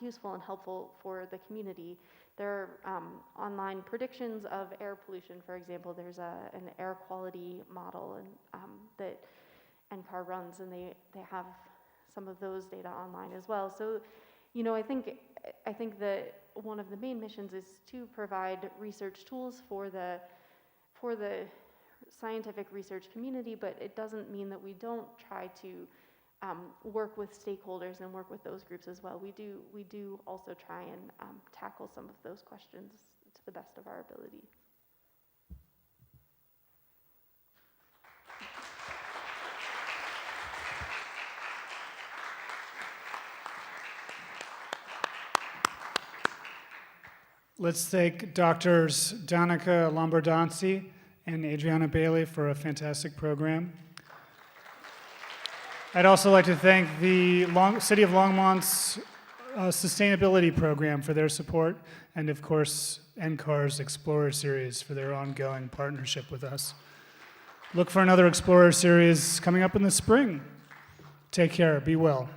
useful and helpful for the community. There are online predictions of air pollution, for example. There's an air quality model that NCAR runs, and they have some of those data online as well. So, I think that one of the main missions is to provide research tools for the scientific research community, but it doesn't mean that we don't try to work with stakeholders and work with those groups as well. We do also try and tackle some of those questions to the best of our ability. Let's thank Doctors Donica Lombardozzi and Adriana Bailey for a fantastic program. I'd also like to thank the City of Longmont's sustainability program for their support, and of course, NCAR's Explorer Series for their ongoing partnership with us. Look for another Explorer series coming up in the spring. Take care. Be well.